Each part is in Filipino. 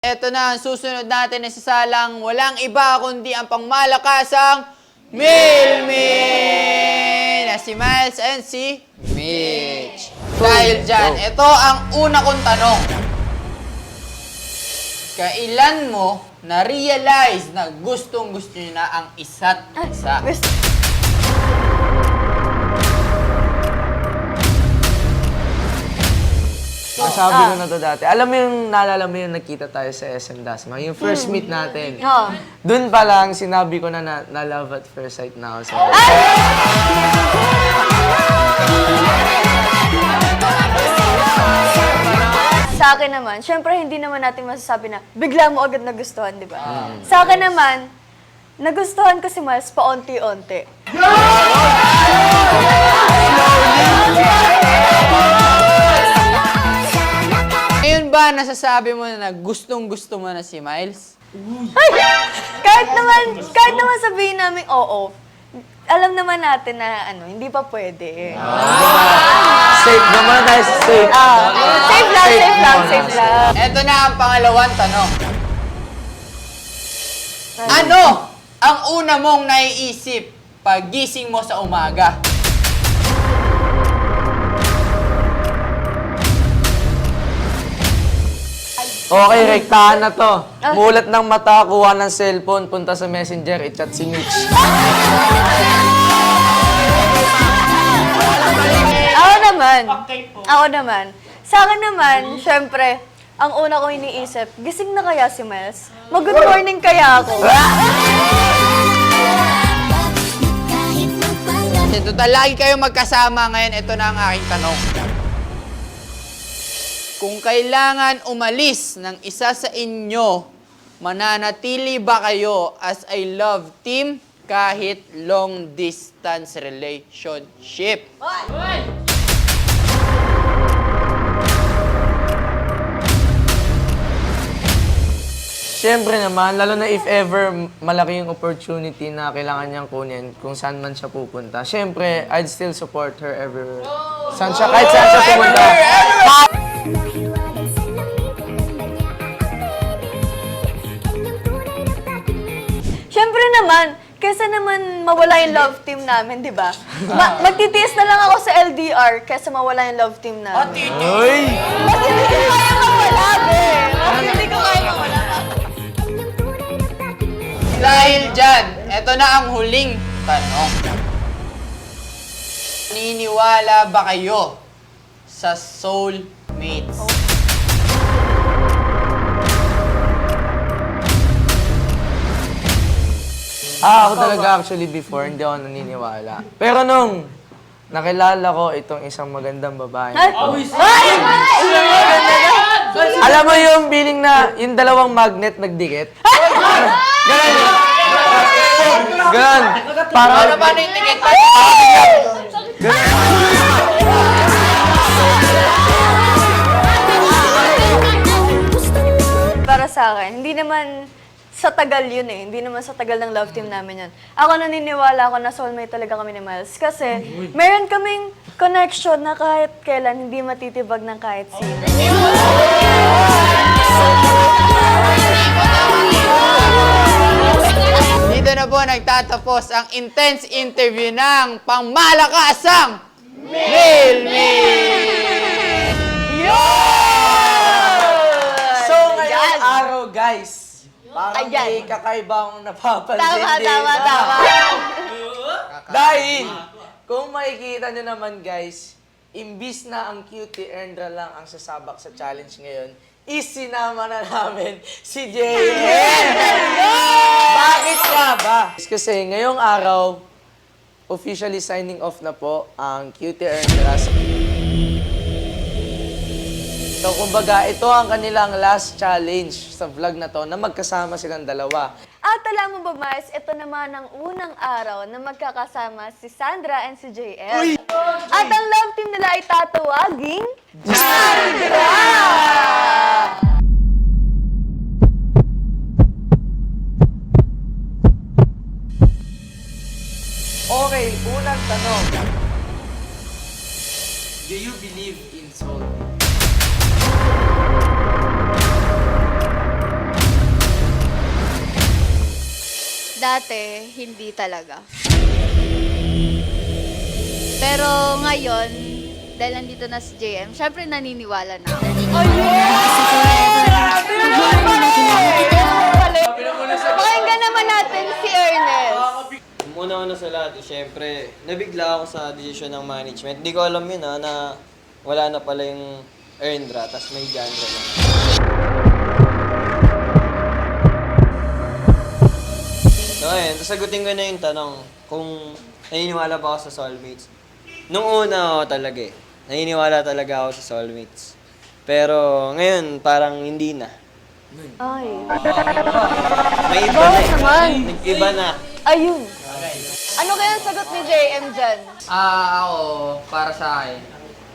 Ito na ang susunod natin na sasalang walang iba kundi ang pangmalakasang Milmi na si Miles and si Mitch. Dahil dyan, ito ang una kong tanong. Kailan mo na-realize na gustong-gusto nyo na ang isa't isa? Nasabi ko na to dati. Alam mo yung, naalala mo yung nagkita tayo sa SM Dasma? Yung first meet natin. Oo. Doon pa lang, sinabi ko na love at first sight na ako sa Sa akin naman, syempre hindi naman natin masasabi na bigla mo agad nagustuhan, di ba? Sa akin naman, nagustuhan ko si Miles paunti-unti. Ngayon ba nasasabi mo na gustong-gusto mo na si Miles? Ay! Kahit naman sabihin namin oo, alam naman natin na hindi pa pwede. Safe naman, nice, safe. Safe lang. Ito na ang pangalawang tanong. Ano ang una mong naiisip pag gising mo sa umaga? Okay, rektahan na to. Mulat ng mata, kuha ng cellphone, punta sa messenger, i-chat si Mitch. Ako naman. Sa akin naman, syempre, ang una ko iniisip, gising na kaya si Miles? Mag-good morning kaya ako? Kasi total, lagi kayo magkasama ngayon. Ito na ang aking tanong. Kung kailangan umalis ng isa sa inyo, mananatili ba kayo as a love team kahit long distance relationship? Siyempre naman, lalo na if ever malaki yung opportunity na kailangan niyang kunin kung saan man siya pupunta. Siyempre, I'd still support her everywhere. Kahit saan siya pumunta. Syempre naman, kesa naman mawala yung love team namin, di ba? Magtitiis na lang ako sa LDR kesa mawala yung love team namin. Uy! Kasi hindi ko kaya mawala, Hindi ko kaya mawala. Dahil dyan, ito na ang huling tanong. Naniniwala ba kayo sa soulmates? Ako talaga actually before, hindi ako naniniwala. Pero nung nakilala ko itong isang magandang babae. Alam mo yung feeling na yung dalawang magnet nagdikit? Ganun. Ganun. Paano yung ticket? Para sa akin, hindi naman sa tagal yun eh. Hindi naman sa tagal ng love team namin yun. Ako naniniwala ako na soulmate talaga kami ni Miles. Kasi meron kaming connection na kahit kailan hindi matitibag ng kahit sino. Dito na po nagtatapos ang intense interview ng pangmalakasang Milmi! So ngayong araw guys, parang may kakaibang napapansin Tama. Dahil, kung makikita nyo naman guys, imbis na ang cutie Erndra lang ang sasabak sa challenge ngayon, isinama na namin si JN! Bakit nga ba? Kasi ngayong araw, officially signing off na po ang cutie Erndra. So, kumbaga, ito ang kanilang last challenge sa vlog na to na magkasama silang dalawa. At alam mo ba, Miles, ito naman ang unang araw na magkakasama si Sandra and si JL. At ang love team nila ay tatawaging Sandra! Okay, unang tanong. Do you believe in soulmates? Dati, hindi talaga. Pero ngayon, dahil nandito na si JM, syempre naniniwala na ako. Pakinggan naman natin si Ernest. Una-una sa lahat, syempre, nabigla ako sa decision ng management. Hindi ko alam yun na wala na pala yung Erndra, tas may genre na. So ayun, sasagutin ko na yung tanong kung naniniwala ba ako sa soulmates. Nung una ako talaga naniniwala talaga ako sa soulmates. Pero ngayon, parang hindi na. Ay. May iba Bakit na naman? Nag-iba na. Ayun. Ano kaya ang sagot ni JM dyan? Ako, para sa akin,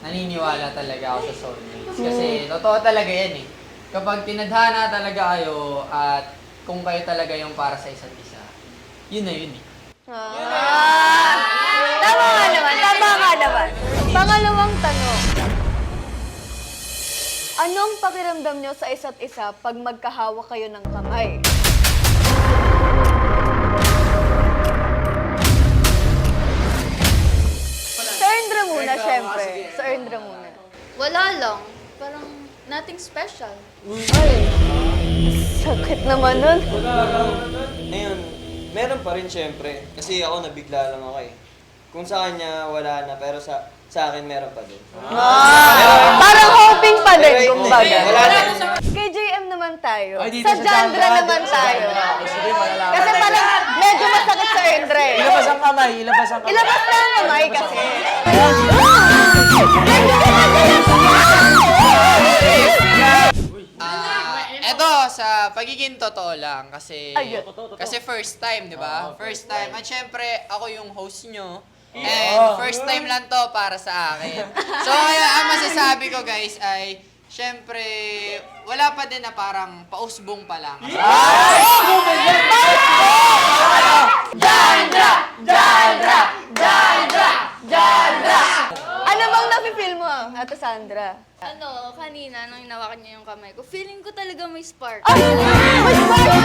naniniwala talaga ako sa soulmates. Kasi totoo talaga yan eh. Kapag tinadhana talaga kayo at kung kayo talaga yung para sa isa't isa, yun na yun eh. Tama nga naman, tama nga naman. Pangalawang tanong. Anong pakiramdam nyo sa isa't isa pag magkahawak kayo ng kamay? Sa Erndra muna, syempre. Sa Erndra muna. Wala lang. Parang nothing special. Ay, sakit naman nun. Ngayon, meron pa rin syempre. Kasi ako nabigla lang ako eh. Kung sa kanya, wala na. Pero sa akin, meron pa din. Parang hoping pa din, Pero, kumbaga. wala na. Kay JM naman tayo. Ay, dito Sa sa Jandra Jandra, naman dito sa tayo. Jandra. Sige, malalaman. Kasi parang medyo masakit sa Erndra eh. Ilabas ang kamay, ilabas ang kamay. Ilabas na ang kamay kasi. Eto, sa pagiging totoo lang, kasi Ayun. kasi first time, di ba? First time. At syempre, ako yung host nyo. And first time lang to para sa akin. So, kaya ang masasabi ko guys ay, syempre, wala pa din na parang pausbong pa lang. Ano bang nafe-feel mo, Ate Sandra? Ano, kanina, nung inawakan niya yung kamay ko, feeling ko talaga may spark. Ay! May spark!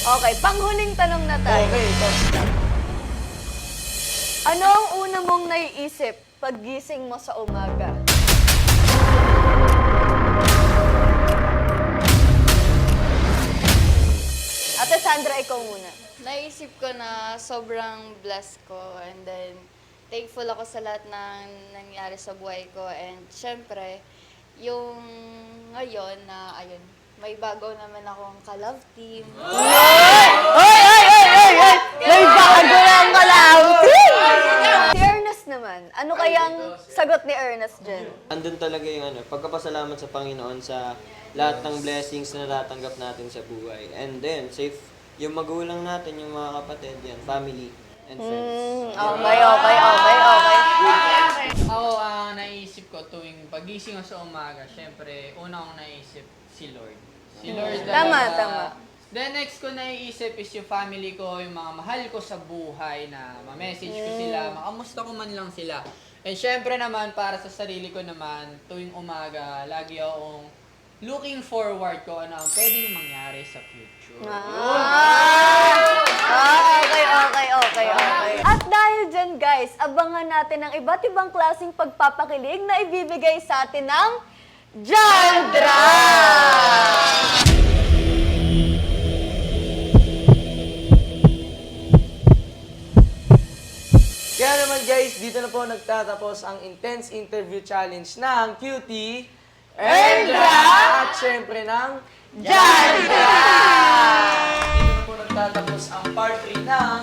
Okay, panghuling tanong na tayo. Okay, ito. Ano ang una mong naiisip pag gising mo sa umaga? Ate Sandra, ikaw muna. Naisip ko na sobrang blessed ko and then thankful ako sa lahat ng nangyari sa buhay ko and syempre, yung ngayon na ayun, may bago naman akong ka-love team. May bago ng kalawti! Si Ernest naman, ano kayang sagot ni Ernest dyan? Andun talaga yung pagkapasalamat sa Panginoon sa lahat ng blessings na natatanggap natin sa buhay. And then, safe yung magulang natin, yung mga kapatid, yan, family and friends. Okay. Ako, ang naisip ko tuwing pagising ko sa umaga, syempre, una kong naisip si Lord. Si Lord Tama. Then next ko naiisip is yung family ko, yung mga mahal ko sa buhay na ma-message ko sila, makamusta ko man lang sila. And syempre naman, para sa sarili ko naman, tuwing umaga, lagi akong looking forward ko ano ang pwedeng mangyari sa future. Okay. At dahil dyan guys, abangan natin ang iba't ibang klaseng pagpapakilig na ibibigay sa atin ng Jandra! Kaya naman guys, dito na po nagtatapos ang intense interview challenge ng Cutie Erndra at syempre ng Jandra! Dito na po nagtatapos ang part 3 ng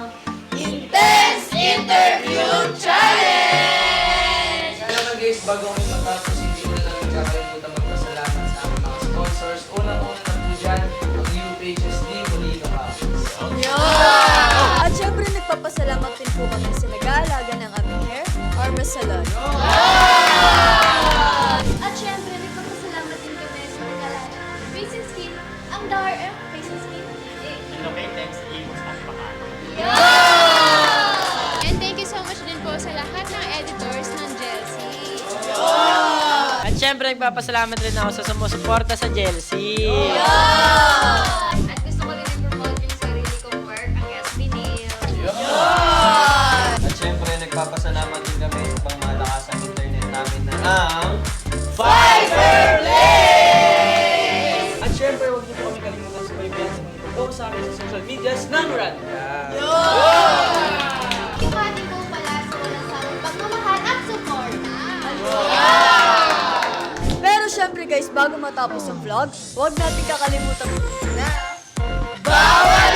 Intense Interview Challenge! Kaya naman guys, bago kami matapos, hindi ko na lang kakalimutan magpasalamat sa aming mga sponsors. Unang-una na po dyan, ang UPHSD Molino House. At syempre nagpapasalamat din po kami sa nag-aalaga ng aming hair, Arma Salon. At syempre, nagpapasalamat din kami sa naglalala. Face and Skin, ang DRM, Face and Skin. And thank you so much din po sa lahat nagpapasalamat rin ako sa sumusuporta sa Chelsea. At gusto ko rin i-promote yung sarili kong work, ang SB Nail. At syempre, nagpapasalamat din kami sa pangmalakasang internet namin na ang At syempre, huwag niyo po kami kalimutan sa kaibigan sa mga ito sa amin sa social medias ng Randa. Ibati ko pala sa walang sawang pagmamahal at suporta. Pero syempre guys, bago matapos ang vlog, huwag natin kakalimutan na Bawal